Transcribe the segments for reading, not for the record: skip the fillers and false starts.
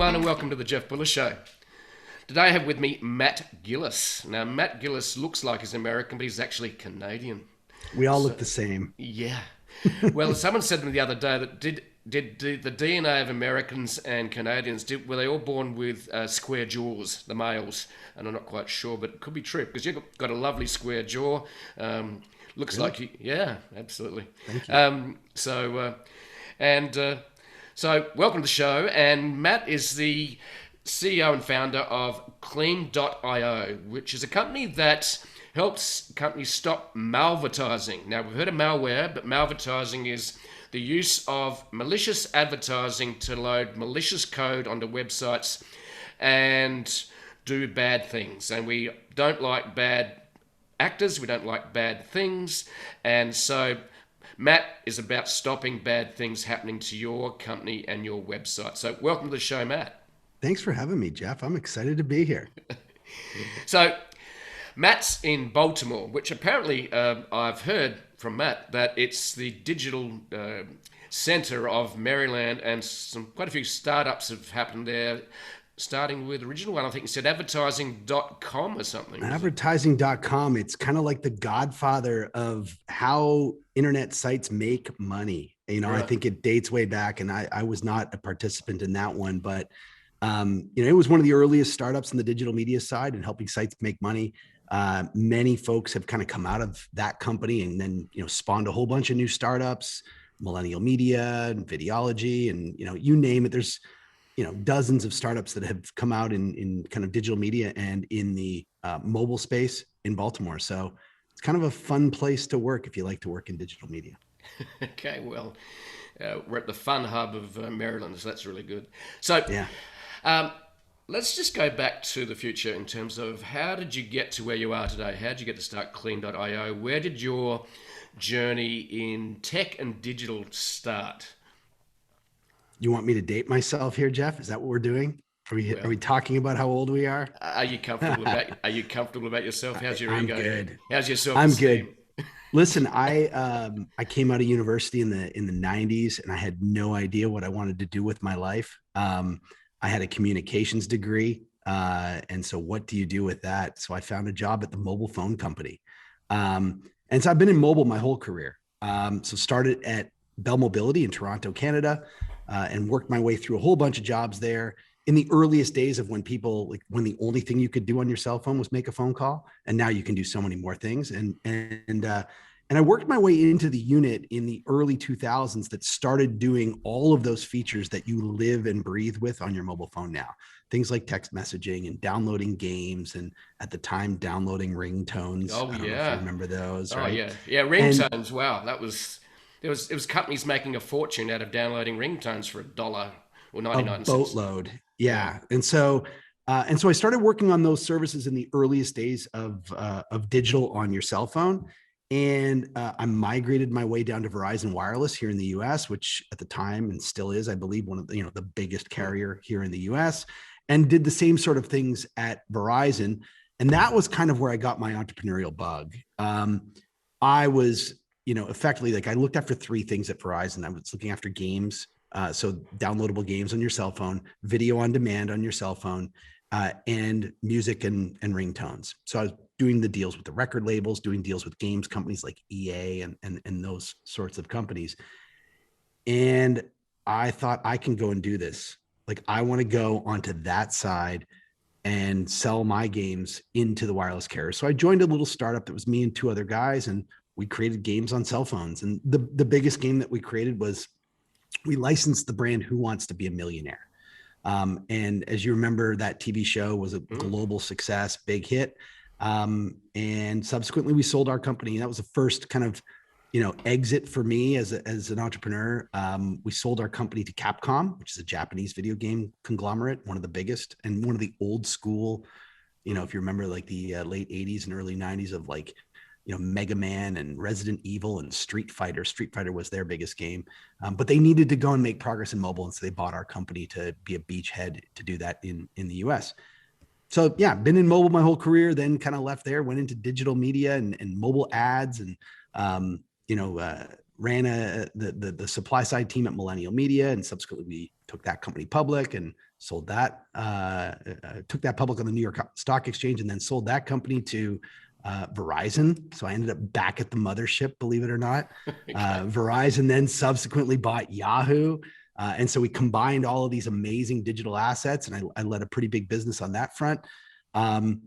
everyone, and welcome to the Jeff Buller Show. Today I have with me Matt Gillis. Now, Matt Gillis looks like he's American, but he's actually Canadian. We all look the same. Yeah. Well, someone said to me the other day that did the DNA of Americans and Canadians, were they all born with square jaws, the males? And I'm not quite sure, but it could be true, because you've got a lovely square jaw. Looks Really? like you, yeah, absolutely. Thank you. So welcome to the show, and Matt is the CEO and founder of Clean.io, which is a company that helps companies stop malvertising. Now, we've heard of malware, but malvertising is the use of malicious advertising to load malicious code onto websites and do bad things. And we don't like bad actors, we don't like bad things, and so Matt is about stopping bad things happening to your company and your website. So welcome to the show, Matt. Thanks for having me, Jeff. I'm excited to be here. So Matt's in Baltimore, which apparently I've heard from Matt that it's the digital center of Maryland, and quite a few startups have happened there, starting with the original one. I think you said advertising.com or something. Advertising.com, it's kind of like the godfather of how internet sites make money. Right. I think it dates way back, and I was not a participant in that one, but it was one of the earliest startups in the digital media side and helping sites make money. Many folks have kind of come out of that company and then, spawned a whole bunch of new startups, Millennial Media and Videology, and, you name it. There's, dozens of startups that have come out in kind of digital media and in the mobile space in Baltimore. So it's kind of a fun place to work if you like to work in digital media. Okay, well, we're at the fun hub of Maryland, so that's really good. So yeah. Let's just go back to the future in terms of how did you get to where you are today? How did you get to start Clean.io? Where did your journey in tech and digital start? You want me to date myself here, Jeff? Is that what we're doing? Are we talking about how old we are? Are you comfortable about yourself? How's your ego? I'm good. How's your self-esteem? I'm good. Listen, I came out of university in the 90s, and I had no idea what I wanted to do with my life. I had a communications degree. And so what do you do with that? So I found a job at the mobile phone company. And so I've been in mobile my whole career. So started at Bell Mobility in Toronto, Canada, and worked my way through a whole bunch of jobs there in the earliest days of when when the only thing you could do on your cell phone was make a phone call. And now you can do so many more things. And I worked my way into the unit in the early 2000s that started doing all of those features that you live and breathe with on your mobile phone now. Things like text messaging and downloading games, and at the time downloading ringtones. Oh, I don't know yeah. if you remember those. Oh, right? yeah. Ringtones. Wow. It was companies making a fortune out of downloading ringtones for $1 or 99 A cents. boatload. Yeah. And so I started working on those services in the earliest days of digital on your cell phone. And I migrated my way down to Verizon Wireless here in the US, which at the time and still is, I believe, one of the biggest carrier here in the US, and did the same sort of things at Verizon. And that was kind of where I got my entrepreneurial bug. I was, effectively, I looked after three things at Verizon. I was looking after games, so downloadable games on your cell phone, video on demand on your cell phone, and music and ringtones. So I was doing the deals with the record labels, doing deals with games companies like EA and those sorts of companies. And I thought, I can go and do this. I want to go onto that side and sell my games into the wireless carrier. So I joined a little startup that was me and two other guys, and we created games on cell phones. And the biggest game that we created was we licensed the brand Who Wants to Be a Millionaire. And as you remember, that TV show was a global success, big hit. And subsequently we sold our company. That was the first kind of, exit for me as an entrepreneur. We sold our company to Capcom, which is a Japanese video game conglomerate, one of the biggest and one of the old school, if you remember the late 80s and early 90s of Mega Man and Resident Evil and Street Fighter. Street Fighter was their biggest game, but they needed to go and make progress in mobile. And so they bought our company to be a beachhead to do that in the US. So yeah, been in mobile my whole career, then kind of left there, went into digital media and mobile ads and, ran the supply side team at Millennial Media, and subsequently we took that company public and sold that, took that public on the New York Stock Exchange, and then sold that company to Verizon. So I ended up back at the mothership, believe it or not. Okay. Verizon then subsequently bought Yahoo. And so we combined all of these amazing digital assets, and I led a pretty big business on that front. And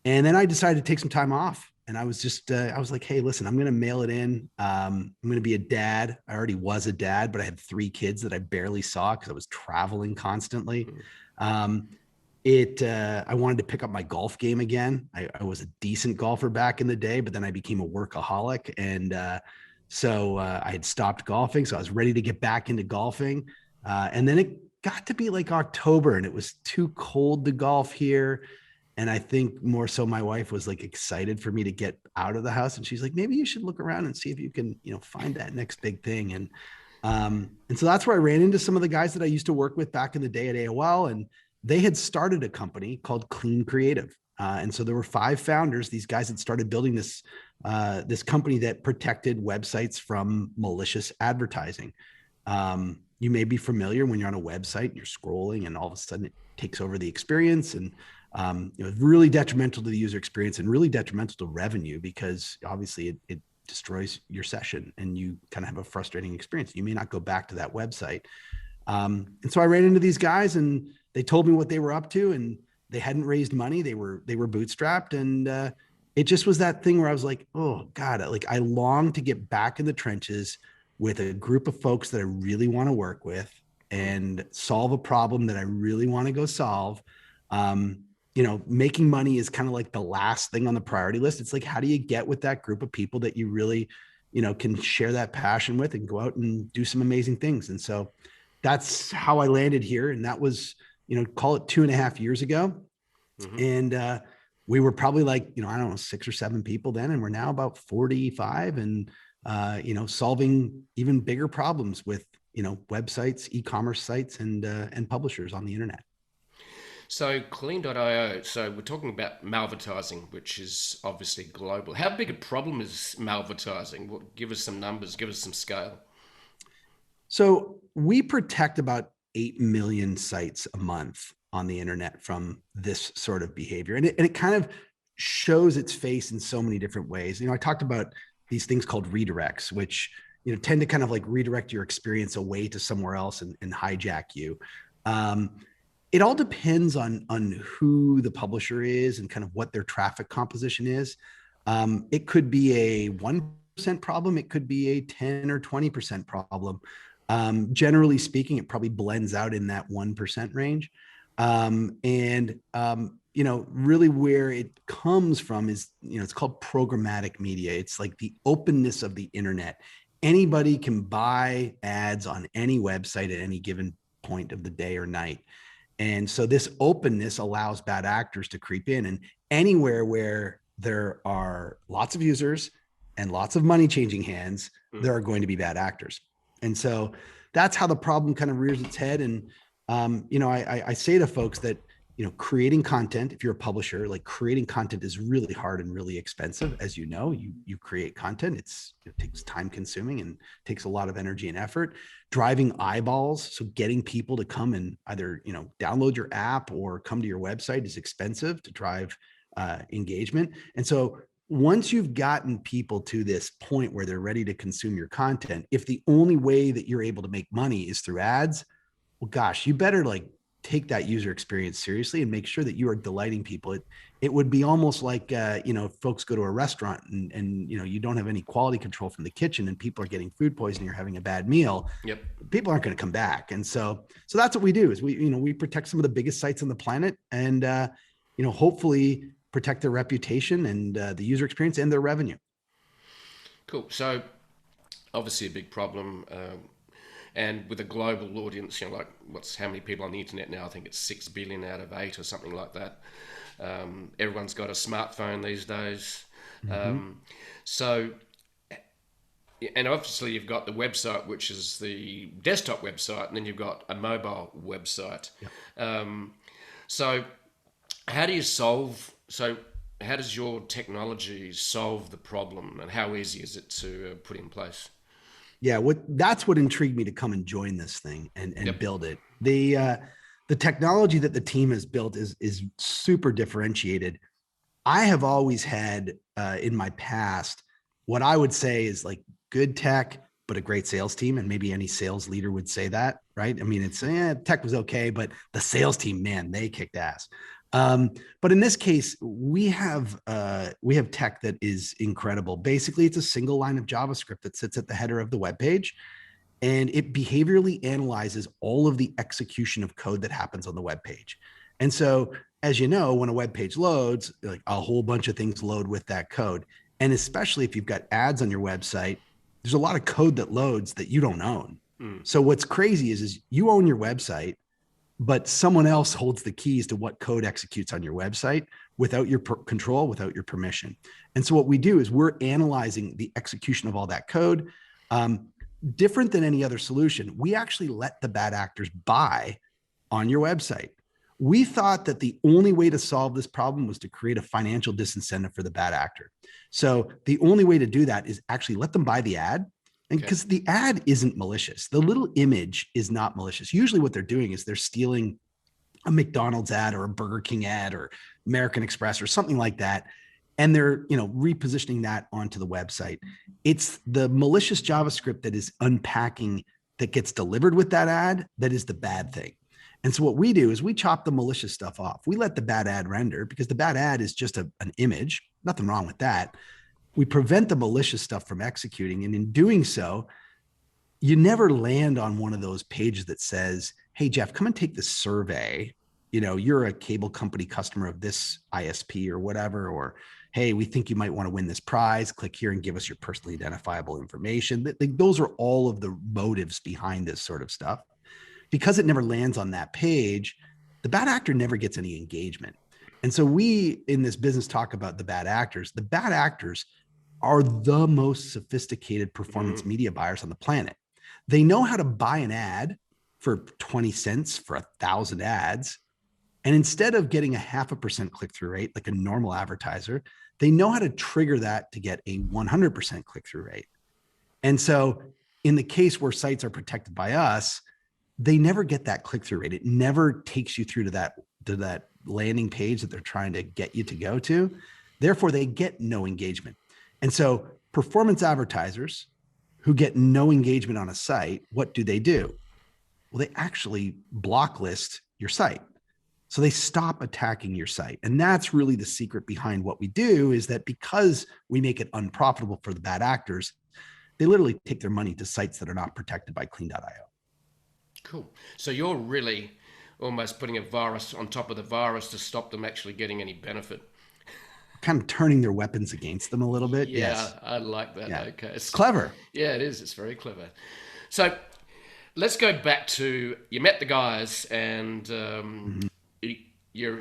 then I decided to take some time off. And I was just, I was like, hey, listen, I'm going to mail it in. I'm going to be a dad. I already was a dad, but I had 3 kids that I barely saw because I was traveling constantly. I wanted to pick up my golf game again. I was a decent golfer back in the day, but then I became a workaholic. And so I had stopped golfing. So I was ready to get back into golfing. And then it got to be like October, and it was too cold to golf here. And I think more so my wife was like excited for me to get out of the house. And she's like, maybe you should look around and see if you can, find that next big thing. And so that's where I ran into some of the guys that I used to work with back in the day at AOL. And they had started a company called Clean Creative. And so there were 5 founders. These guys had started building this company that protected websites from malicious advertising. You may be familiar when you're on a website and you're scrolling and all of a sudden it takes over the experience, and it's really detrimental to the user experience and really detrimental to revenue, because obviously it destroys your session and you kind of have a frustrating experience. You may not go back to that website. And so I ran into these guys and they told me what they were up to, and they hadn't raised money. They were bootstrapped. And it just was that thing where I was like, oh God, I long to get back in the trenches with a group of folks that I really want to work with and solve a problem that I really want to go solve. Making money is kind of like the last thing on the priority list. It's like, how do you get with that group of people that you really, can share that passion with and go out and do some amazing things? And so that's how I landed here. And that was, call it 2.5 years ago. Mm-hmm. And we were probably like, I don't know, 6 or 7 people then. And we're now about 45 and, solving even bigger problems with, websites, e-commerce sites and publishers on the internet. So Clean.io, so we're talking about malvertising, which is obviously global. How big a problem is malvertising? Give us some numbers, give us some scale. So we protect about 8 million sites a month on the internet from this sort of behavior. And it kind of shows its face in so many different ways. I talked about these things called redirects, which, tend to kind of like redirect your experience away to somewhere else and hijack you. It all depends on who the publisher is and kind of what their traffic composition is. It could be a 1% problem. It could be a 10 or 20% problem. Generally speaking, it probably blends out in that 1% range. Really where it comes from is, it's called programmatic media. It's like the openness of the internet. Anybody can buy ads on any website at any given point of the day or night. And so this openness allows bad actors to creep in, and anywhere where there are lots of users and lots of money changing hands, there are going to be bad actors. And so that's how the problem kind of rears its head. And, I say to folks that, creating content, if you're a publisher, like creating content is really hard and really expensive. As you know, you create content, it takes time consuming and takes a lot of energy and effort. Driving eyeballs, so getting people to come and either, download your app or come to your website is expensive to drive engagement. And so once you've gotten people to this point where they're ready to consume your content, if the only way that you're able to make money is through ads, well, gosh, you better take that user experience seriously and make sure that you are delighting people. It would be almost like, folks go to a restaurant and you don't have any quality control from the kitchen and people are getting food poisoning or having a bad meal. Yep. People aren't going to come back. And so that's what we do is we protect some of the biggest sites on the planet and, hopefully protect their reputation and the user experience and their revenue. Cool. So obviously a big problem. And with a global audience, how many people on the internet now? I think it's 6 billion out of 8 or something like that. Everyone's got a smartphone these days. Mm-hmm. And obviously you've got the website, which is the desktop website, and then you've got a mobile website. Yep. So how does your technology solve the problem, and how easy is it to put in place? Yeah, that's what intrigued me to come and join this thing and Yep. build it. The technology that the team has built is super differentiated. I have always had in my past what I would say is like good tech, but a great sales team, and maybe any sales leader would say that, right? I mean, it's tech was okay, but the sales team, man, they kicked ass. But in this case, we have tech that is incredible. Basically, it's a single line of JavaScript that sits at the header of the web page, and it behaviorally analyzes all of the execution of code that happens on the web page. And so, as you know, when a web page loads, like a whole bunch of things load with that code. And especially if you've got ads on your website, there's a lot of code that loads that you don't own. So what's crazy is you own your website, but someone else holds the keys to what code executes on your website without your control, without your permission. And so what we do is we're analyzing the execution of all that code. Different than any other solution, we actually let the bad actors buy on your website. We thought that the only way to solve this problem was to create a financial disincentive for the bad actor. So the only way to do that is actually let them buy the ad. And because the ad isn't malicious, the little image is not malicious. Usually what they're doing is they're stealing a McDonald's ad or a Burger King ad or American Express or something like that. And they're, repositioning that onto the website. It's the malicious JavaScript that is unpacking that gets delivered with that ad that is the bad thing. And so what we do is we chop the malicious stuff off. We let the bad ad render because the bad ad is just an image. Nothing wrong with that. We prevent the malicious stuff from executing. And in doing so, you never land on one of those pages that says, hey, Jeff, come and take this survey. You're a cable company customer of this ISP or whatever, or, hey, we think you might want to win this prize. Click here and give us your personally identifiable information. Those are all of the motives behind this sort of stuff. Because it never lands on that page, the bad actor never gets any engagement. And so we, in this business, talk about the bad actors. The bad actors are the most sophisticated performance media buyers on the planet. They know how to buy an ad for 20 cents for 1,000 ads. And instead of getting a 0.5% click-through rate, like a normal advertiser, they know how to trigger that to get a 100% click-through rate. And so in the case where sites are protected by us, they never get that click-through rate. It never takes you through to that landing page that they're trying to get you to go to. Therefore, they get no engagement. And so performance advertisers who get no engagement on a site, what do? Well, they actually blocklist your site. So they stop attacking your site. And that's really the secret behind what we do, is that because we make it unprofitable for the bad actors, they literally take their money to sites that are not protected by clean.io. Cool. So you're really almost putting a virus on top of the virus to stop them actually getting any benefit. Kind of turning their weapons against them a little bit. Yeah, yes. I like that. Yeah. Okay. It's clever. Yeah, it is. It's very clever. So let's go back to, you met the guys and you're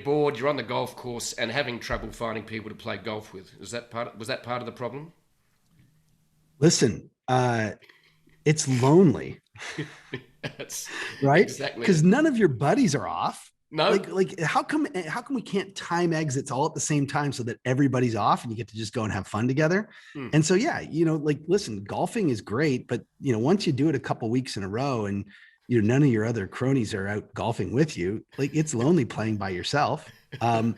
bored, you're on the golf course and having trouble finding people to play golf with. Was that part of the problem? Listen, it's lonely. Right? Exactly. Because none of your buddies are off. No. Like how come we can't time exits all at the same time so that everybody's off and you get to just go and have fun together? And so, yeah, listen, golfing is great, but once you do it a couple weeks in a row and none of your other cronies are out golfing with you, like it's lonely playing by yourself. And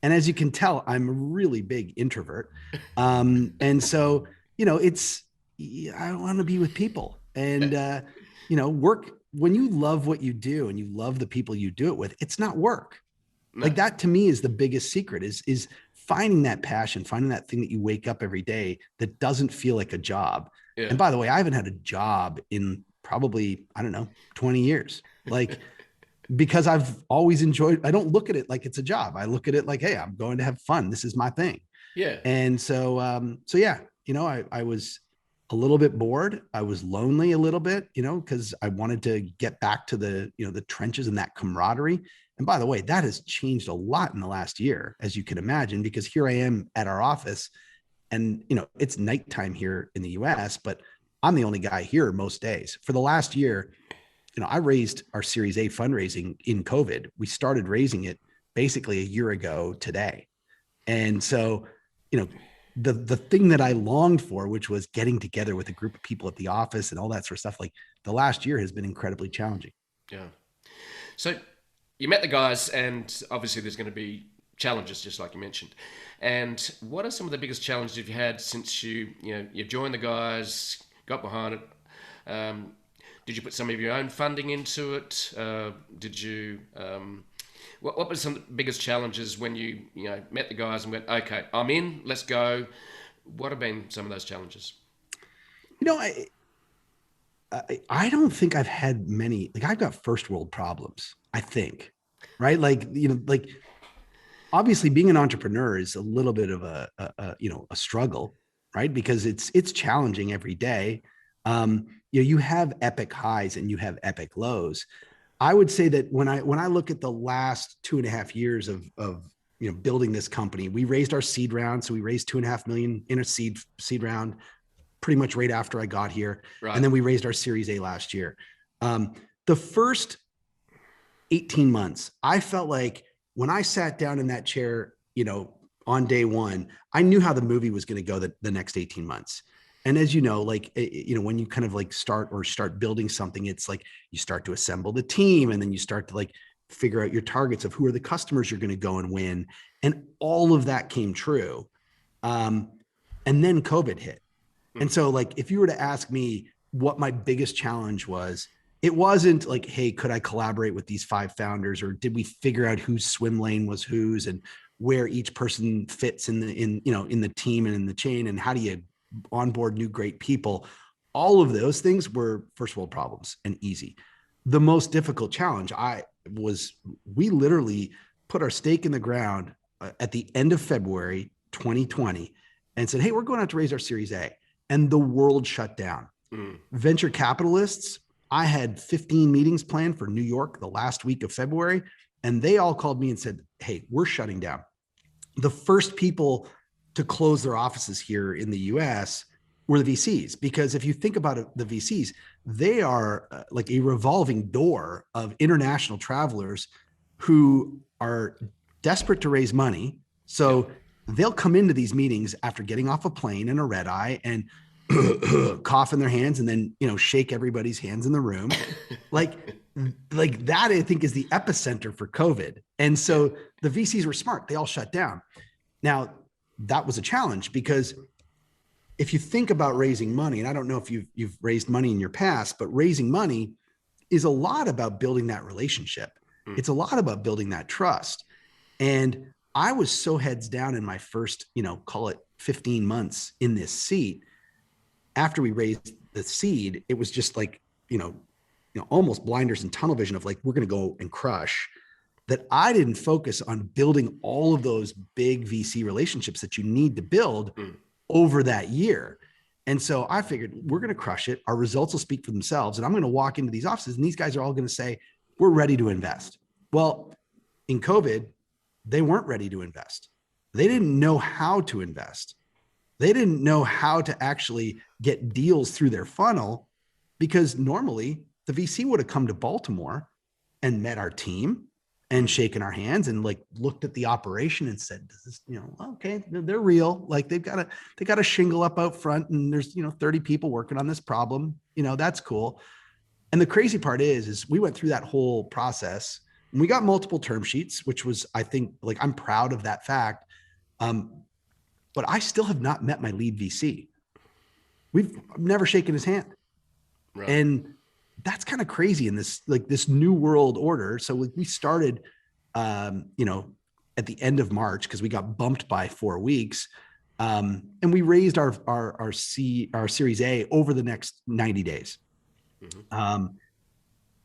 as you can tell, I'm a really big introvert. And so, I want to be with people and, work. When you love what you do and you love the people you do it with, it's not work. No. Like that to me is the biggest secret is finding that passion, finding that thing that you wake up every day that doesn't feel like a job. Yeah. And by the way, I haven't had a job in probably, 20 years. Like, because I've always enjoyed, I don't look at it like it's a job. I look at it like, hey, I'm going to have fun. This is my thing. Yeah. And so, yeah, I was a little bit bored. I was lonely a little bit, because I wanted to get back to the trenches and that camaraderie. And by the way, that has changed a lot in the last year, as you can imagine, because here I am at our office and, it's nighttime here in the US, but I'm the only guy here most days. For the last year, I raised our Series A fundraising in COVID. We started raising it basically a year ago today. And so, the thing that I longed for, which was getting together with a group of people at the office and all that sort of stuff, like the last year has been incredibly challenging. Yeah. So you met the guys, and obviously there's going to be challenges, just like you mentioned. And what are some of the biggest challenges you've had since you joined the guys, got behind it? Did you put some of your own funding into it? Did you? What were some of the biggest challenges when you met the guys and went, okay, I'm in, let's go? What have been some of those challenges? You know, I don't think I've had many, like I've got first world problems, I think, right? Like, like obviously being an entrepreneur is a little bit of a struggle, right? Because it's challenging every day. You have epic highs and you have epic lows. I would say that when I look at the last 2.5 years of building this company, we raised our seed round. So we raised 2.5 million in a seed round pretty much right after I got here. Right. And then we raised our Series A last year. The first 18 months, I felt like when I sat down in that chair, on day one, I knew how the movie was going to go the next 18 months. And as you know, like, when you kind of like start building something, it's like you start to assemble the team, and then you start to like figure out your targets of who are the customers you're going to go and win. And all of that came true. And then COVID hit. And so like, if you were to ask me what my biggest challenge was, it wasn't like, hey, could I collaborate with these 5 founders, or did we figure out whose swim lane was whose and where each person fits in the team and in the chain, and how do you onboard new great people? All of those things were first world problems and easy. The most difficult challenge we literally put our stake in the ground at the end of February 2020 and said, hey, we're going out to raise our Series A. And the world shut down. Venture capitalists, I had 15 meetings planned for New York the last week of February, and they all called me and said, hey, we're shutting down. The first people to close their offices here in the US were the VCs, because if you think about it, the VCs, they are like a revolving door of international travelers who are desperate to raise money. So they'll come into these meetings after getting off a plane in a red eye and cough in their hands, and then, shake everybody's hands in the room. like that, I think, is the epicenter for COVID. And so the VCs were smart. They all shut down. Now, that was a challenge, because if you think about raising money, and I don't know if you've raised money in your past, but raising money is a lot about building that relationship. It's a lot about building that trust. And I was so heads down in my first, call it 15 months in this seat. After we raised the seed, it was just like, almost blinders and tunnel vision of like, we're going to go and crush, that I didn't focus on building all of those big VC relationships that you need to build over that year. And so I figured we're going to crush it. Our results will speak for themselves. And I'm going to walk into these offices, and these guys are all going to say, we're ready to invest. Well, in COVID, they weren't ready to invest. They didn't know how to invest. They didn't know how to actually get deals through their funnel, because normally the VC would have come to Baltimore and met our team and shaken our hands and like looked at the operation and said, this is, okay, they're real. Like they got a shingle up out front, and there's, 30 people working on this problem. That's cool. And the crazy part is we went through that whole process, and we got multiple term sheets, which was, I think, like, I'm proud of that fact. But I still have not met my lead VC. We've never shaken his hand. Right. And that's kind of crazy in this new world order. So we started, at the end of March, because we got bumped by 4 weeks. And we raised our Series A over the next 90 days. Mm-hmm.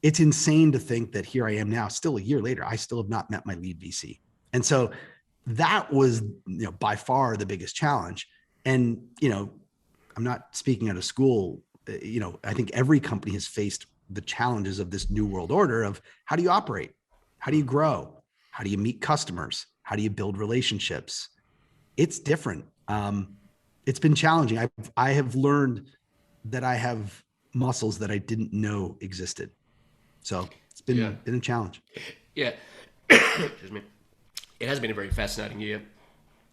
It's insane to think that here I am now, still a year later, I still have not met my lead VC. And so that was, by far the biggest challenge. And, I'm not speaking out of school. I think every company has faced the challenges of this new world order of how do you operate? How do you grow? How do you meet customers? How do you build relationships? It's different. It's been challenging. I have learned that I have muscles that I didn't know existed. So it's been a challenge. Yeah. Excuse me. It has been a very fascinating year,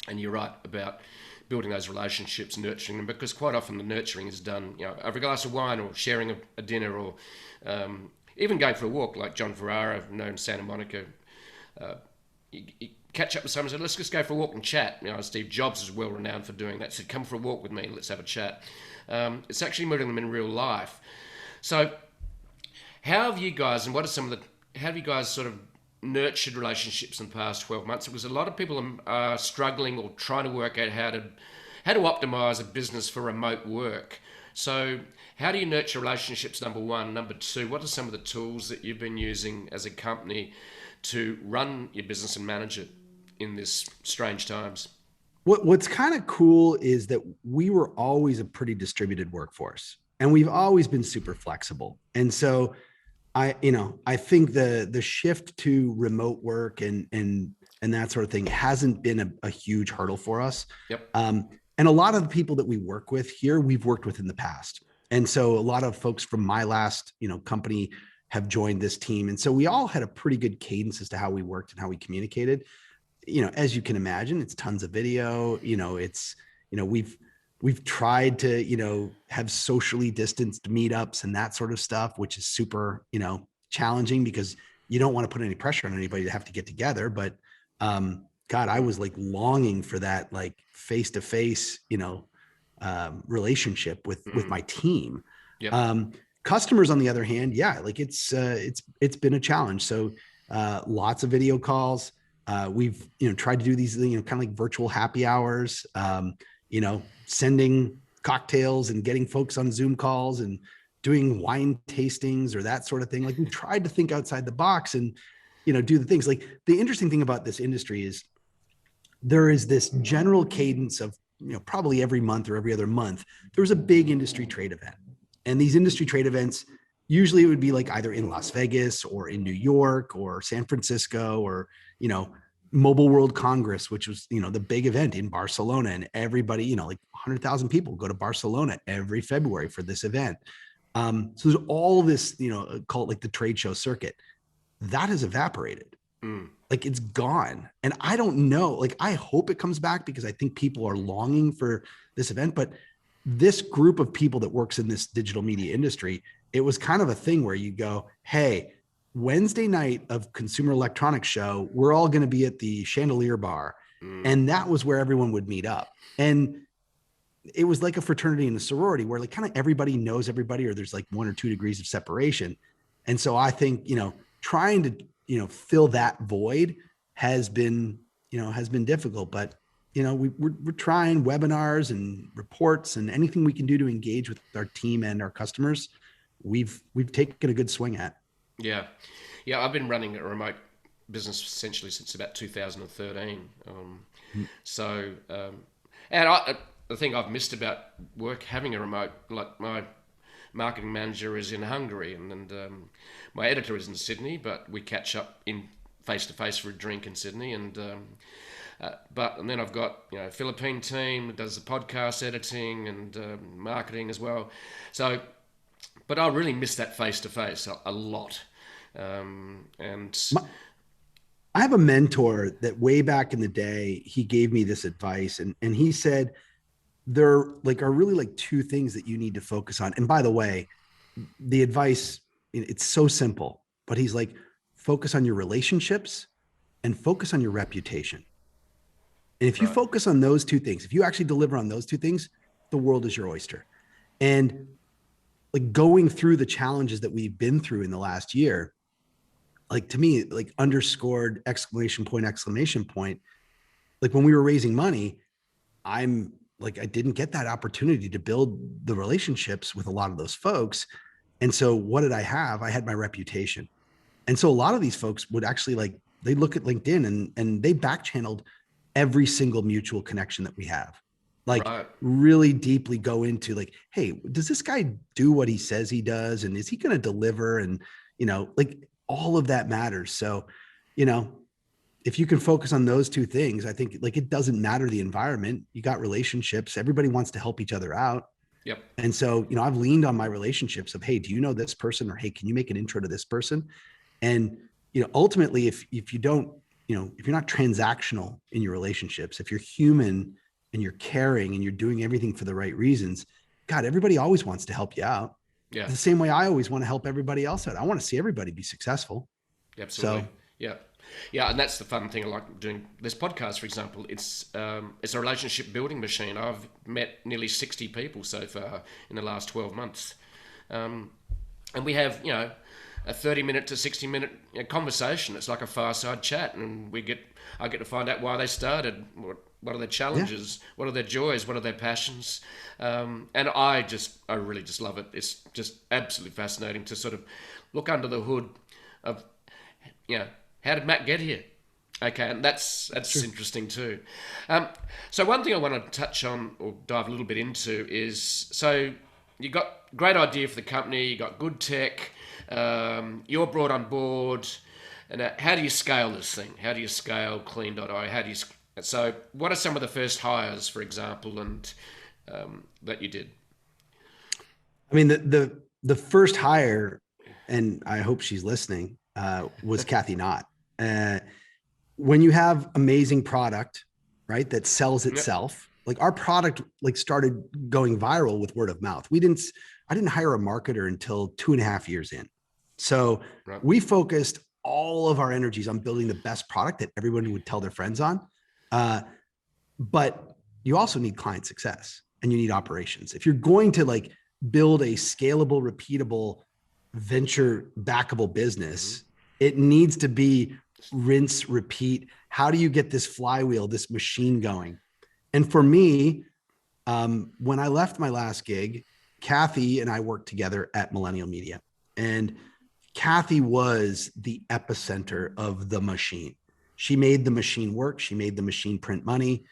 and you're right about building those relationships, nurturing them, because quite often the nurturing is done, over a glass of wine or sharing a dinner, or even going for a walk, like John Ferrara, known in Santa Monica. You catch up with someone and say, let's just go for a walk and chat. Steve Jobs is well renowned for doing that. Said, come for a walk with me, let's have a chat. It's actually meeting them in real life. So how have you guys, and how have you guys sort of nurtured relationships in the past 12 months? Because a lot of people are struggling or trying to work out how to optimize a business for remote work. So how do you nurture relationships, number one? Number two, what are some of the tools that you've been using as a company to run your business and manage it in this strange times? What's kind of cool is that we were always a pretty distributed workforce, and we've always been super flexible. And so I think the shift to remote work and that sort of thing hasn't been a huge hurdle for us. Yep. And a lot of the people that we work with here, we've worked with in the past. And so a lot of folks from my last, company have joined this team. And so we all had a pretty good cadence as to how we worked and how we communicated. As you can imagine, it's tons of video, we've tried to, have socially distanced meetups and that sort of stuff, which is super, challenging because you don't want to put any pressure on anybody to have to get together. But God, I was like longing for that, like face-to-face, relationship with my team. Yep. Customers, on the other hand, like it's been a challenge. So lots of video calls. We've tried to do these kind of like virtual happy hours. Sending cocktails and getting folks on Zoom calls and doing wine tastings or that sort of thing. Like we tried to think outside the box and do the things. Like the interesting thing about this industry is there is this general cadence of probably every month or every other month there was a big industry trade event. And these industry trade events, usually it would be like either in Las Vegas or in New York or San Francisco or, Mobile World Congress, which was, the big event in Barcelona, and everybody, like 100,000 people go to Barcelona every February for this event. So there's all this, call it like the trade show circuit that has evaporated. Like it's gone. And I don't know, like, I hope it comes back because I think people are longing for this event, but this group of people that works in this digital media industry, it was kind of a thing where you go, hey, Wednesday night of Consumer Electronics Show, we're all going to be at the Chandelier Bar. And that was where everyone would meet up. And it was like a fraternity and a sorority where like kind of everybody knows everybody, or there's like 1 or 2 degrees of separation. And so I think, trying to, fill that void has been difficult, but we're trying webinars and reports and anything we can do to engage with our team and our customers. We've taken a good swing at. Yeah. I've been running a remote business essentially since about 2013. And the thing I've missed about work, having a remote, like my marketing manager is in Hungary and my editor is in Sydney, but we catch up in face-to-face for a drink in Sydney. And then I've got, a Philippine team that does the podcast editing and marketing as well. So, but I really miss that face-to-face a lot. I have a mentor that way back in the day, he gave me this advice and he said, there are really like 2 things that you need to focus on. And by the way, the advice, it's so simple, but he's like, focus on your relationships and focus on your reputation. And if you focus on those 2 things, if you actually deliver on those 2 things, the world is your oyster. And like going through the challenges that we've been through in the last year, like to me, like underscored exclamation point, like when we were raising money, I didn't get that opportunity to build the relationships with a lot of those folks. And so what did I have? I had my reputation. And so a lot of these folks would actually they look at LinkedIn and they back channeled every single mutual connection that we have. Really deeply go into like, hey, does this guy do what he says he does? And is he going to deliver? And, all of that matters. So, if you can focus on those 2 things, I think it doesn't matter the environment. You got relationships. Everybody wants to help each other out. Yep. And so, I've leaned on my relationships of, hey, do you know this person? Or, hey, can you make an intro to this person? And, ultimately, if you don't, if you're not transactional in your relationships, if you're human and you're caring and you're doing everything for the right reasons, God, everybody always wants to help you out. Yeah. The same way I always want to help everybody else out. I want to see everybody be successful. Absolutely. So Yeah. Yeah, and that's the fun thing I like doing this podcast, for example. It's a relationship building machine. I've met nearly 60 people so far in the last 12 months. And we have, a 30-minute to 60-minute conversation. It's like a fireside chat, and I get to find out why they started, what are their challenges, what are their joys, what are their passions, and I really just love it. It's just absolutely fascinating to sort of look under the hood of, how did Matt get here? Okay, and that's interesting too. So one thing I want to touch on or dive a little bit into is, so you got great idea for the company, you got good tech, you're brought on board, and how do you scale this thing? How do you scale Clean.io? So what are some of the first hires, for example, and that you did? I mean, the first hire, and I hope she's listening, was Kathy Knott. When you have amazing product, right, that sells itself, like our product started going viral with word of mouth. I didn't hire a marketer until 2.5 years in. So we focused all of our energies on building the best product that everyone would tell their friends on. But you also need client success and you need operations. If you're going to build a scalable, repeatable, venture backable business, it needs to be rinse, repeat. How do you get this flywheel, this machine going? And for me, when I left my last gig, Kathy and I worked together at Millennial Media, and Kathy was the epicenter of the machine. She made the machine work. She made the machine print money.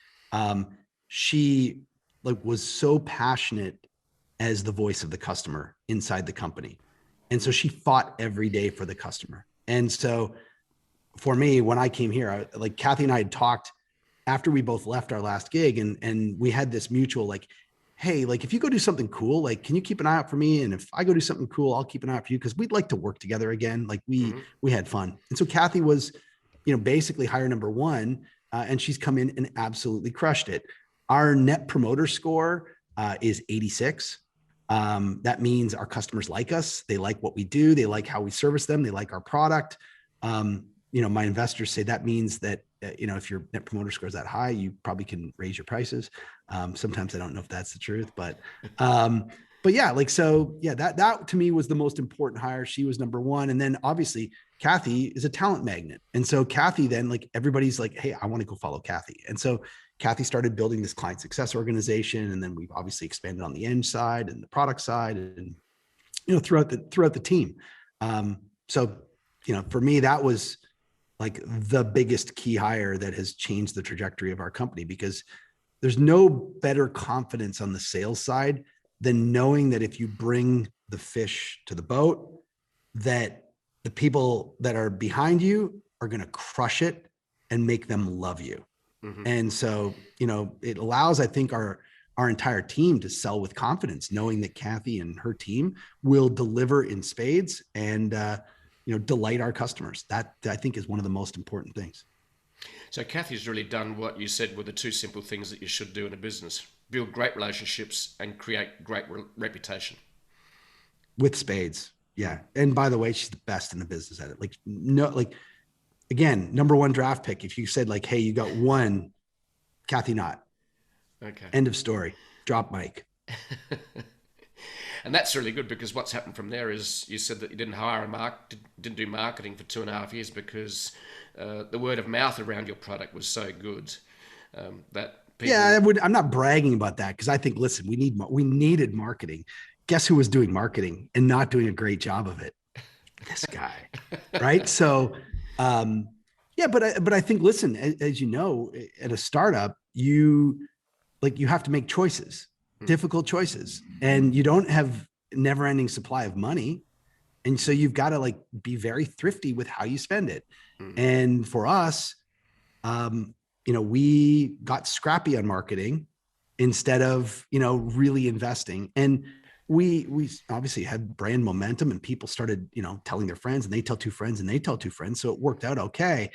She was so passionate as the voice of the customer inside the company. And so she fought every day for the customer. And so for me, when I came here, Kathy and I had talked after we both left our last gig, and we had this mutual, hey, if you go do something cool, can you keep an eye out for me? And if I go do something cool, I'll keep an eye out for you, because we'd like to work together again. We had fun. And so Kathy was, basically hire number one, and she's come in and absolutely crushed it. Our net promoter score is 86. That means our customers like us. They like what we do. They like how we service them. They like our product. My investors say that means that, if your net promoter score is that high, you probably can raise your prices. Sometimes I don't know if that's the truth, but yeah, that to me was the most important hire. She was number one. And then obviously Kathy is a talent magnet. And so Kathy, then everybody's hey, I want to go follow Kathy. And so Kathy started building this client success organization. And then we've obviously expanded on the end side and the product side and, throughout the team. For me, that was the biggest key hire that has changed the trajectory of our company, because there's no better confidence on the sales side than knowing that if you bring the fish to the boat, that the people that are behind you are going to crush it and make them love you. And so, it allows, I think, our entire team to sell with confidence, knowing that Kathy and her team will deliver in spades and, delight our customers. That, I think, is one of the most important things. So Kathy's really done what you said were the two simple things that you should do in a business: build great relationships and create great reputation. With spades. Yeah. And by the way, she's the best in the business at it. Again, number one draft pick. If you said hey, you got one, Kathy Knott. Okay. End of story. Drop mic. And that's really good, because what's happened from there is you said that you didn't didn't do marketing for 2.5 years because the word of mouth around your product was so good that people... Yeah, I'm not bragging about that, because I think, listen, we needed marketing. Guess who was doing marketing and not doing a great job of it? This guy, right? So, but I think, listen, as you know, at a startup, you have to make choices. Difficult choices, and you don't have never-ending supply of money, and so you've got to be very thrifty with how you spend it. And for us, we got scrappy on marketing instead of really investing, and we obviously had brand momentum, and people started telling their friends, and they tell two friends, and they tell two friends, so it worked out okay.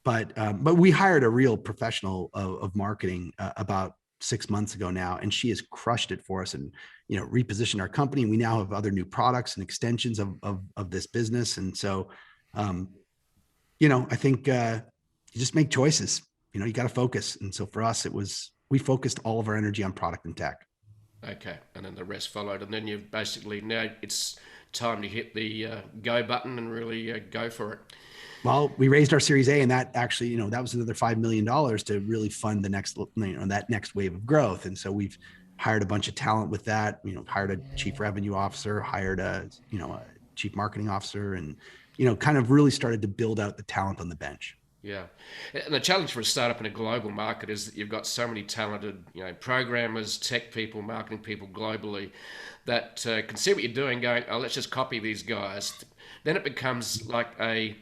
but we hired a real professional of marketing about 6 months ago now, and she has crushed it for us and, repositioned our company. We now have other new products and extensions of this business. And so, I think you just make choices. You got to focus. And so for us, we focused all of our energy on product and tech. Okay, and then the rest followed, and then you've basically now it's time to hit the go button and really go for it. Well, we raised our Series A, and that actually, that was another $5 million to really fund the next, that next wave of growth. And so we've hired a bunch of talent with that. Hired a chief revenue officer, hired a chief marketing officer, and kind of really started to build out the talent on the bench. Yeah, and the challenge for a startup in a global market is that you've got so many talented, programmers, tech people, marketing people globally that can see what you're doing, going, "Oh, let's just copy these guys." Then it becomes like a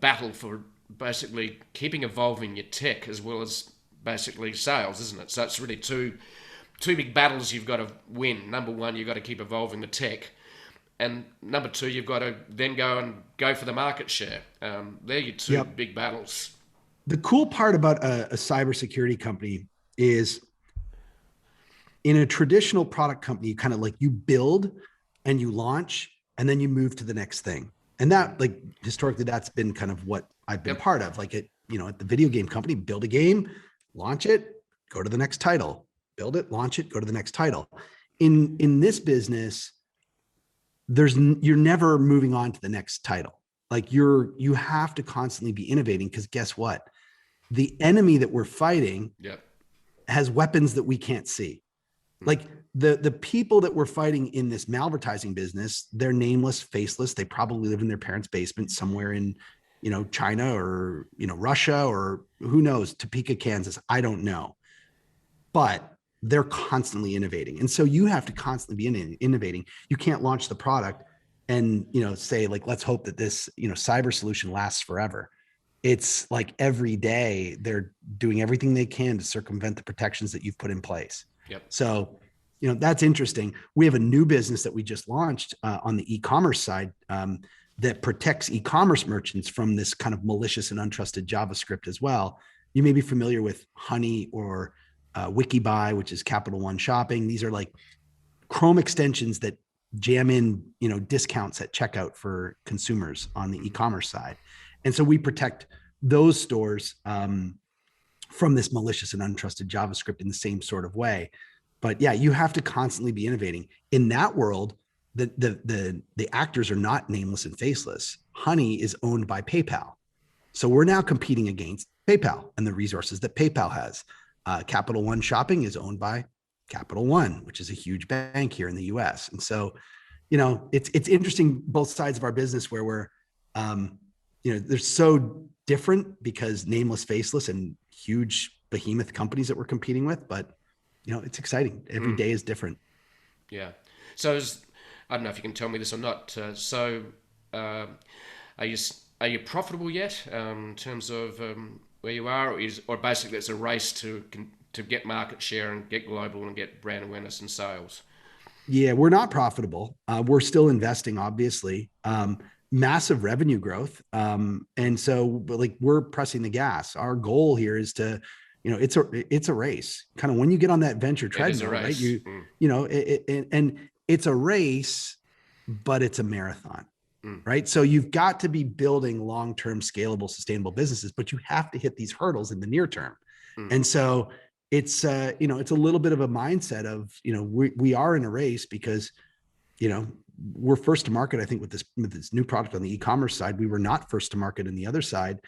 battle for basically keeping evolving your tech as well as basically sales, isn't it? So it's really two big battles you've got to win. Number one, you've got to keep evolving the tech. And number two, you've got to then go for the market share. They're your two big battles. The cool part about a cybersecurity company is, in a traditional product company, you kind of you build and you launch and then you move to the next thing. And that, historically, that's been kind of what I've been part of. At the video game company, build a game, launch it, go to the next title, build it, launch it, go to the next title. In this business, you're never moving on to the next title. You have to constantly be innovating, because guess what? The enemy that we're fighting has weapons that we can't see. The people that we're fighting in this malvertising business, they're nameless, faceless. They probably live in their parents' basement somewhere in, China or, Russia, or who knows, Topeka, Kansas. I don't know. But they're constantly innovating. And so you have to constantly be innovating. You can't launch the product and, say let's hope that this, cyber solution lasts forever. It's every day they're doing everything they can to circumvent the protections that you've put in place. So, that's interesting. We have a new business that we just launched on the e-commerce side that protects e-commerce merchants from this kind of malicious and untrusted JavaScript as well. You may be familiar with Honey or Wikibuy, which is Capital One Shopping. These are Chrome extensions that jam in, discounts at checkout for consumers on the e-commerce side. And so we protect those stores from this malicious and untrusted JavaScript in the same sort of way. But yeah, you have to constantly be innovating. In that world, the actors are not nameless and faceless. Honey is owned by PayPal. So we're now competing against PayPal and the resources that PayPal has. Capital One Shopping is owned by Capital One, which is a huge bank here in the US. And so, it's interesting, both sides of our business, where we're, they're so different because nameless, faceless, and huge behemoth companies that we're competing with. But, it's exciting. Every day is different. Yeah. So I don't know if you can tell me this or not. Are you profitable yet in terms of where you are, or basically it's a race to get market share and get global and get brand awareness and sales? Yeah, we're not profitable. We're still investing, obviously. Massive revenue growth. And so we're pressing the gas. Our goal here is to, it's a race. Kind of when you get on that venture treadmill, right? And it's a race, but it's a marathon. Right. So you've got to be building long-term, scalable, sustainable businesses, but you have to hit these hurdles in the near term. And so it's it's a little bit of a mindset of, we are in a race because, we're first to market. I think with this new product on the e-commerce side, we were not first to market in the other side.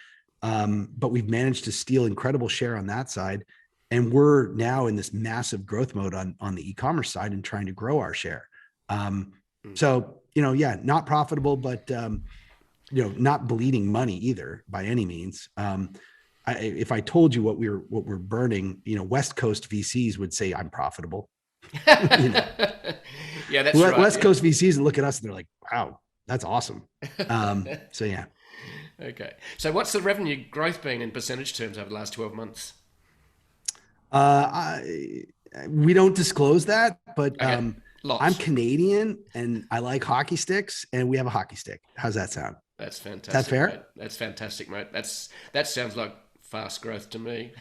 But we've managed to steal incredible share on that side. And we're now in this massive growth mode on the e-commerce side and trying to grow our share. So, not profitable, but, not bleeding money either by any means. If I told you what we're burning, West Coast VCs would say I'm profitable. Yeah, that's right. West Coast VCs look at us and they're like, wow, that's awesome. So yeah. Okay. So what's the revenue growth been in percentage terms over the last 12 months? We don't disclose that, but Okay. I'm Canadian and I like hockey sticks, and we have a hockey stick. How's that sound? That's Is that fantastic, mate. fair? That's fantastic, mate. That sounds like fast growth to me.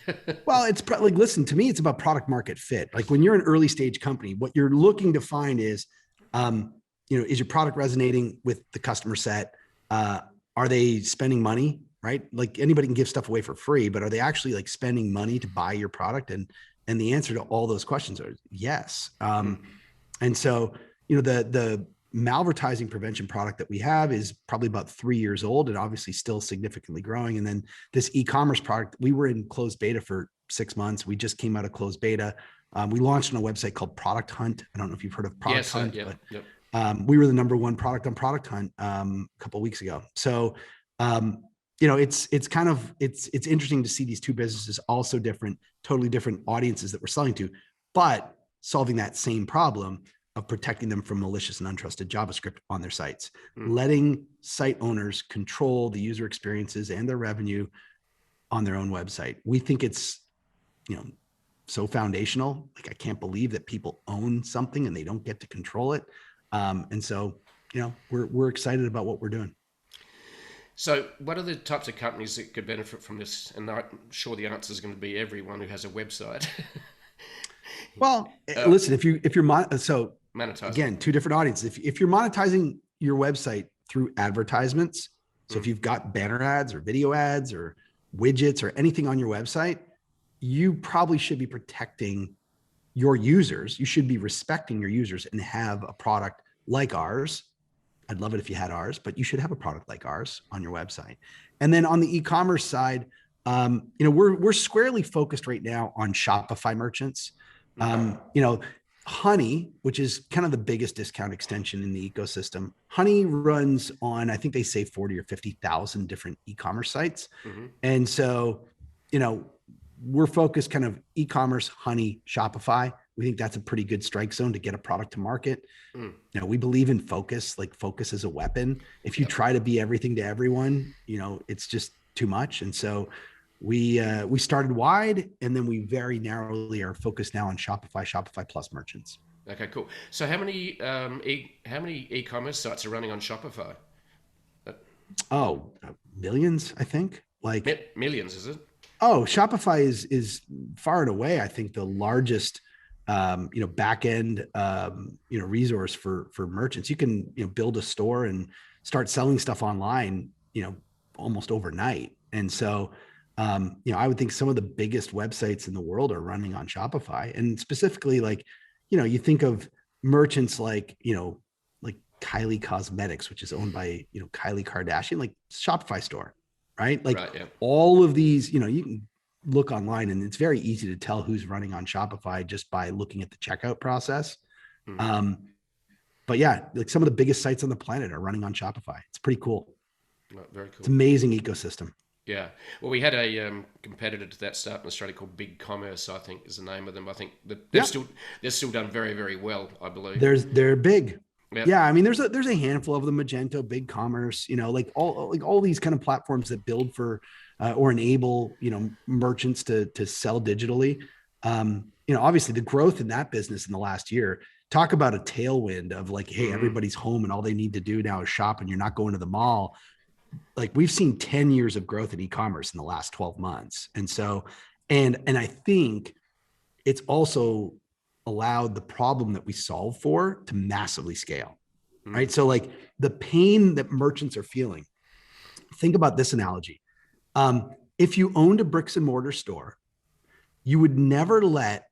Well, it's like, listen, to me, it's about product market fit. Like when you're an early stage company, what you're looking to find is, um, is your product resonating with the customer set? Uh, are they spending money, right? Like anybody can give stuff away for free, but are they actually like spending money to buy your product? And the answer to all those questions are yes. And so, the malvertising prevention product that we have is probably about 3 years old and obviously still significantly growing. And then this e-commerce product, we were in closed beta for 6 months. We just came out of closed beta. We launched on a website called Product Hunt. I don't know if you've heard of Product Yes, Hunt, yep, but yep. we were the number one product on Product Hunt a couple of weeks ago. So, it's interesting to see these two businesses, also different, totally different audiences that we're selling to, but solving that same problem of protecting them from malicious and untrusted JavaScript on their sites, letting site owners control the user experiences and their revenue on their own website. We think it's, so foundational. Like I can't believe that people own something and they don't get to control it. And so, we're excited about what we're doing. So, what are the types of companies that could benefit from this? And I'm sure the answer is going to be everyone who has a website. Well, listen, if you're so Monetizing. again, two different audiences. If you're monetizing your website through advertisements, so if you've got banner ads or video ads or widgets or anything on your website, you probably should be protecting your users. You should be respecting your users and have a product like ours. I'd love it if you had ours, but you should have a product like ours on your website. And then on the e-commerce side, we're squarely focused right now on Shopify merchants. Honey, which is kind of the biggest discount extension in the ecosystem. Honey runs on, I think they say 40 or 50,000 different e-commerce sites. And so, we're focused kind of e-commerce, Honey, Shopify. We think that's a pretty good strike zone to get a product to market. We believe in focus, like focus is a weapon. If you try to be everything to everyone, it's just too much. And so we started wide, and then we very narrowly are focused now on Shopify Plus merchants. Okay, cool. So, how many e-commerce sites are running on Shopify? Oh, millions, I think. Like Millions, is it? Oh, Shopify is far and away, I think, the largest, back end, resource for merchants. You can, build a store and start selling stuff online, almost overnight. And so, I would think some of the biggest websites in the world are running on Shopify, and specifically, like, you think of merchants like, like Kylie Cosmetics, which is owned by, Kylie Kardashian, like Shopify store. Right? Like all of these, you can look online and it's very easy to tell who's running on Shopify just by looking at the checkout process. But yeah, like some of the biggest sites on the planet are running on Shopify. It's pretty cool. Very cool. It's amazing ecosystem. Yeah. Well, we had a competitor to that start in Australia called BigCommerce, I think is the name of them. I think they're still done very, very well, I believe. They're big. Yep. Yeah, I mean, there's a handful of them: Magento, BigCommerce, like all these kind of platforms that build for or enable merchants to sell digitally. Obviously the growth in that business in the last year. Talk about a tailwind of like, hey, everybody's home and all they need to do now is shop, and you're not going to the mall. Like we've seen 10 years of growth in e-commerce in the last 12 months, and so and I think it's also allowed the problem that we solve for to massively scale, right? So like the pain that merchants are feeling, think about this analogy. If you owned a bricks and mortar store, you would never let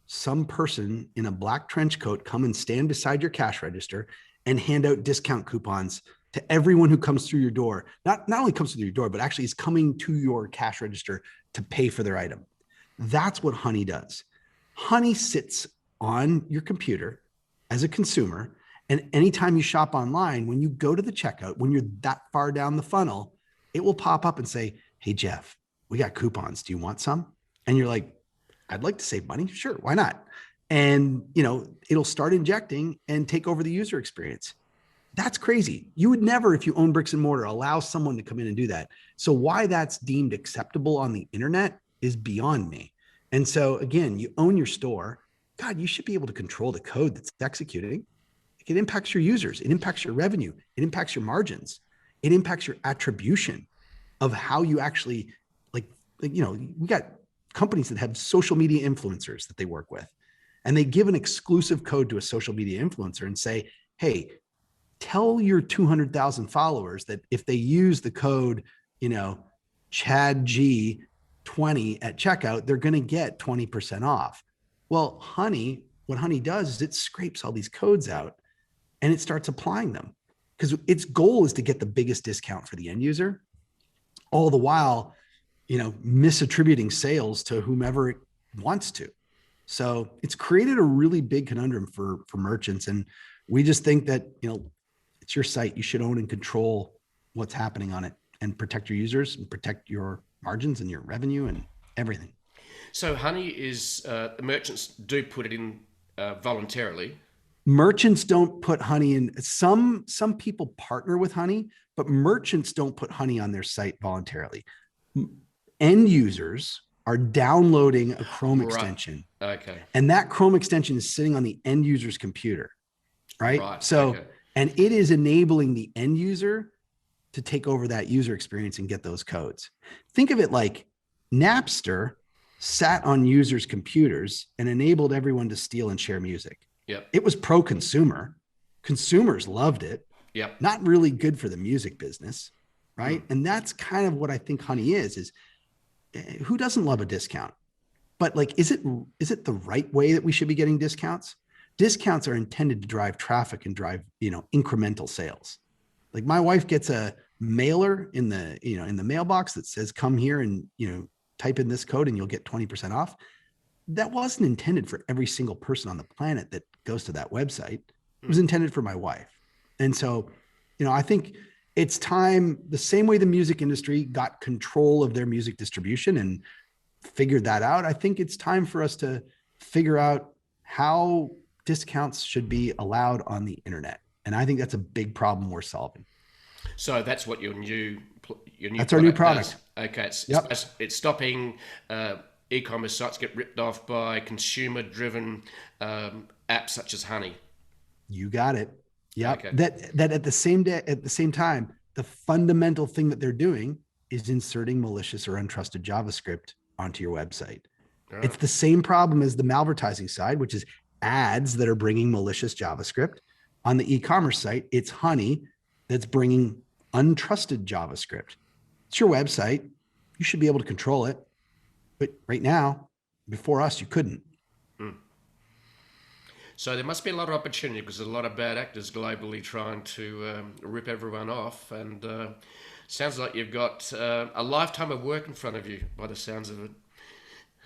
some person in a black trench coat come and stand beside your cash register and hand out discount coupons to everyone who comes through your door. Not only comes through your door, but actually is coming to your cash register to pay for their item. That's what Honey does. Honey sits on your computer as a consumer, and anytime you shop online, when you go to the checkout, when you're that far down the funnel, it will pop up and say, hey, Jeff, we got coupons. Do you want some? And you're like, I'd like to save money. Sure, why not? And it'll start injecting and take over the user experience. That's crazy. You would never, if you own bricks and mortar, allow someone to come in and do that. So why that's deemed acceptable on the internet is beyond me. And so again, you own your store. God, you should be able to control the code that's executing. It impacts your users. It impacts your revenue. It impacts your margins. it impacts your attribution of how you actually we got companies that have social media influencers that they work with, and they give an exclusive code to a social media influencer and say, hey, tell your 200,000 followers that if they use the code, Chad G 20 at checkout, they're going to get 20% off. Well, what Honey does is it scrapes all these codes out and it starts applying them, because its goal is to get the biggest discount for the end user, all the while, misattributing sales to whomever it wants to. So it's created a really big conundrum for merchants. And we just think that, it's your site. You should own and control what's happening on it and protect your users and protect your margins and your revenue and everything. So Honey is, the merchants do put it in voluntarily. Merchants don't put Honey in. Some people partner with Honey, but merchants don't put Honey on their site voluntarily. End users are downloading a Chrome extension. Okay. And that Chrome extension is sitting on the end user's computer, right? So, okay. And it is enabling the end user to take over that user experience and get those codes. Think of it like Napster sat on users' computers and enabled everyone to steal and share music. Yep. It was pro-consumer. Consumers loved it. Yep. Not really good for the music business, right? And that's kind of what I think Honey is who doesn't love a discount? But is it the right way that we should be getting discounts? Discounts are intended to drive traffic and drive, incremental sales. Like my wife gets a mailer in the mailbox that says, come here and, type in this code and you'll get 20% off. That wasn't intended for every single person on the planet that goes to that website. It was intended for my wife. And so, I think it's time, the same way the music industry got control of their music distribution and figured that out, I think it's time for us to figure out how discounts should be allowed on the internet. And I think that's a big problem we're solving. So that's what your new that's our new product. Does. Okay. It's stopping e-commerce sites get ripped off by consumer-driven apps such as Honey. You got it. Yeah. Okay. That at the same time, the fundamental thing that they're doing is inserting malicious or untrusted JavaScript onto your website. Right. It's the same problem as the malvertising side, which is ads that are bringing malicious JavaScript. On the e-commerce site, it's Honey that's bringing untrusted JavaScript. It's your website. You should be able to control it. But right now, before us, you couldn't. So there must be a lot of opportunity because there's a lot of bad actors globally trying to rip everyone off. And sounds like you've got a lifetime of work in front of you by the sounds of it.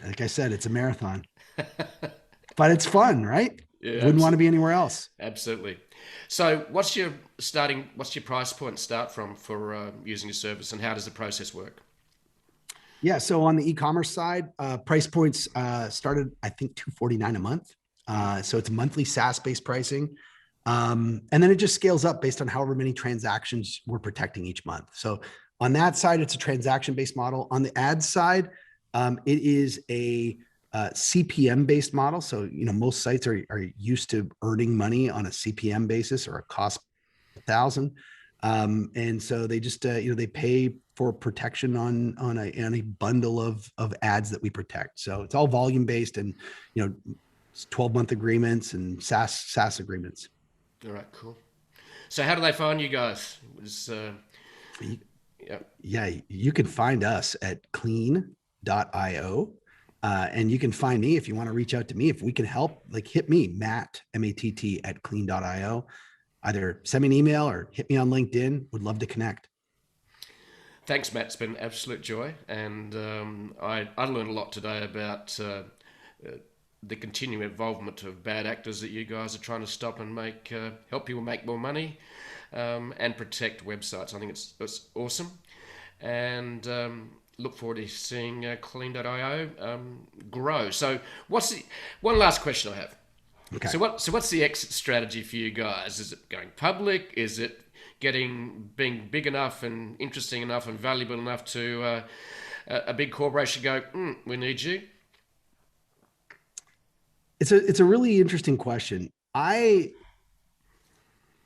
Like I said, it's a marathon. But it's fun, right? Yeah, Wouldn't want to be anywhere else. Absolutely. So what's your price point start from for using your service, and how does the process work? Yeah, so on the e-commerce side, price points started, I think, $249 a month. So it's monthly SaaS-based pricing. And then it just scales up based on however many transactions we're protecting each month. So on that side, it's a transaction-based model. On the ad side, it is a CPM-based model. So, most sites are used to earning money on a CPM basis or a cost per thousand. And so they just, they pay for protection on a bundle of ads that we protect. So it's all volume-based and, it's 12-month agreements and SaaS agreements. All right, cool. So how do they find you guys? Yeah, you can find us at clean.io. And you can find me if you want to reach out to me. If we can help, hit me, Matt, M-A-T-T at clean.io. Either send me an email or hit me on LinkedIn. Would love to connect. Thanks, Matt. It's been an absolute joy. And I learned a lot today about the continuing involvement of bad actors that you guys are trying to stop and help people make more money and protect websites. I think it's awesome. And look forward to seeing clean.io grow. So one last question I have. Okay. So what's the exit strategy for you guys? Is it going public? Is it being big enough and interesting enough and valuable enough to a big corporation go, we need you? It's a really interesting question.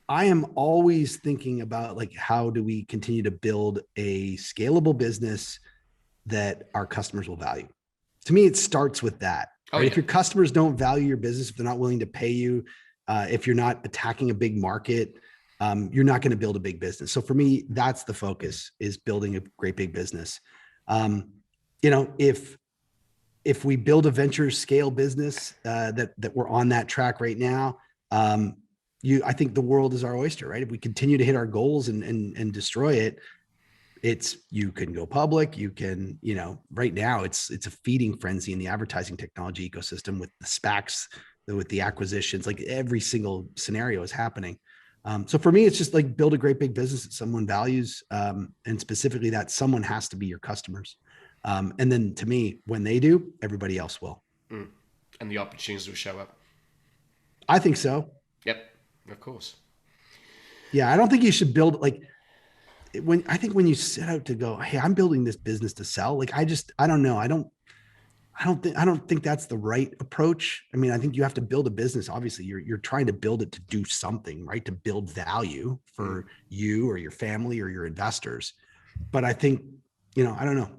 I am always thinking about like, how do we continue to build a scalable business that our customers will value? To me, it starts with that. Oh Right? yeah. If your customers don't value your business, if they're not willing to pay you, if you're not attacking a big market, you're not going to build a big business. So for me, that's the focus, is building a great big business. If we build a venture scale business, that we're on that track right now, I think the world is our oyster, right? If we continue to hit our goals and destroy it, you can go public. You can, right now it's a feeding frenzy in the advertising technology ecosystem with the SPACs, with the acquisitions, like every single scenario is happening. So for me, it's just like build a great big business that someone values. And specifically that someone has to be your customers. And then to me, when they do, everybody else will. And the opportunities will show up. I think so. Yep, of course. Yeah. I don't think you should build like, when you set out to go, hey, I'm building this business to sell. Like, I don't know. I don't think that's the right approach. I mean, I think you have to build a business. Obviously you're trying to build it to do something, right? To build value for you or your family or your investors. But I think, I don't know,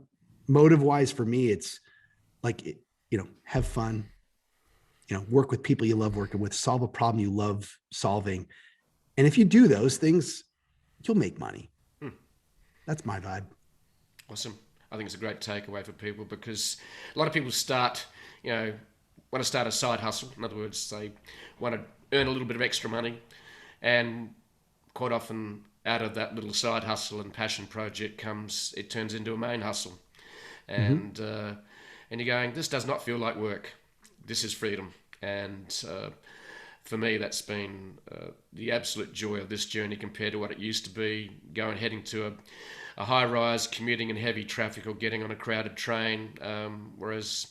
motive wise for me, it's like, have fun, work with people you love working with, solve a problem you love solving. And if you do those things, you'll make money. That's my vibe. Awesome. I think it's a great takeaway for people, because a lot of people want to start a side hustle. In other words, they want to earn a little bit of extra money, and quite often out of that little side hustle and passion project it turns into a main hustle. And you're going, this does not feel like work. This is freedom. And for me, that's been the absolute joy of this journey compared to what it used to be, heading to a high-rise, commuting in heavy traffic, or getting on a crowded train, whereas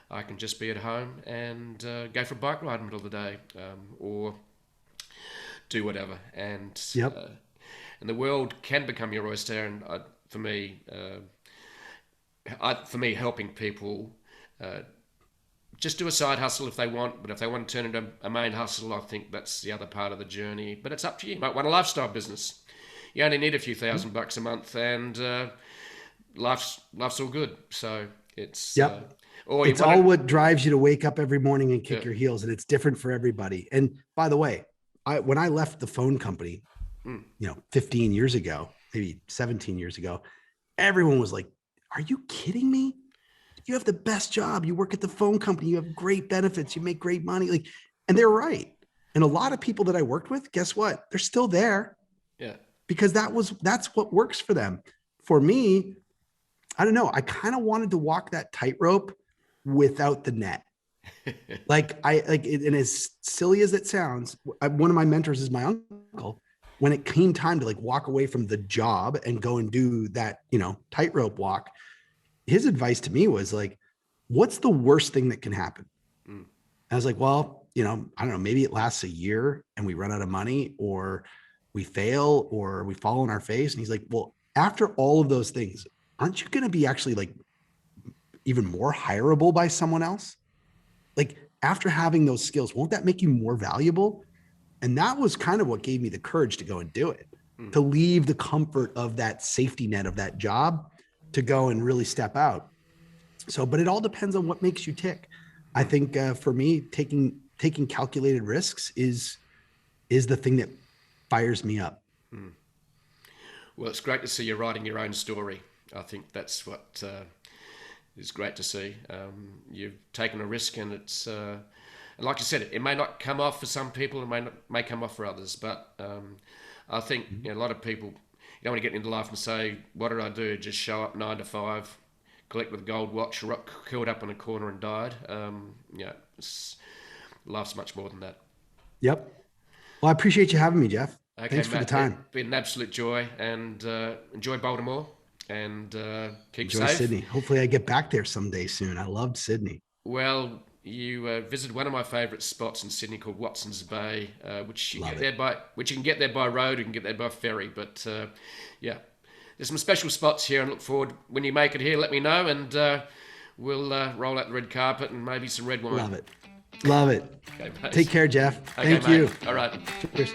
I can just be at home and go for a bike ride in the middle of the day, or do whatever. And and the world can become your oyster. And for me, helping people just do a side hustle if they want, but if they want to turn into a main hustle, I think that's the other part of the journey. But it's up to you. You might want a lifestyle business. You only need a few $1,000 a month, and life's all good. So it's it's all what drives you to wake up every morning and kick your heels, and it's different for everybody. And by the way, when I left the phone company, 15 years ago, maybe 17 years ago, everyone was like, "Are you kidding me? You have the best job. You work at the phone company. You have great benefits. You make great money." Like, and they're right. And a lot of people that I worked with, guess what? They're still there. Yeah. Because that's what works for them. For me, I don't know. I kind of wanted to walk that tightrope without the net. And as silly as it sounds, one of my mentors is my uncle. When it came time to like walk away from the job and go and do that, tightrope walk, his advice to me was like, what's the worst thing that can happen? I was like, well, I don't know, maybe it lasts a year and we run out of money, or we fail, or we fall on our face. And he's like, well, after all of those things, aren't you going to be actually like even more hireable by someone else? Like, after having those skills, won't that make you more valuable? And that was kind of what gave me the courage to go and do it, to leave the comfort of that safety net of that job to go and really step out. So, but it all depends on what makes you tick. I think for me, taking calculated risks is the thing that fires me up. Well, it's great to see you writing your own story. I think that's what is great to see. You've taken a risk, and it's and like you said, it may not come off for some people, it may come off for others. But I think a lot of people, you don't want to get into life and say, "What did I do? Just show up 9 to 5, collect with a gold watch, curled up in a corner and died." Life's much more than that. Yep. Well, I appreciate you having me, Jeff. Okay, thanks for the time. It's been an absolute joy, and enjoy Baltimore, and keep enjoy safe. Sydney. Hopefully I get back there someday soon. I loved Sydney. Well, you visited one of my favourite spots in Sydney called Watson's Bay, which you can get there by road, you can get there by ferry. But there's some special spots here, and look forward, when you make it here, let me know, and we'll roll out the red carpet and maybe some red wine. Love it. Okay, Take care, Jeff. Okay, Thank you. All right. Cheers.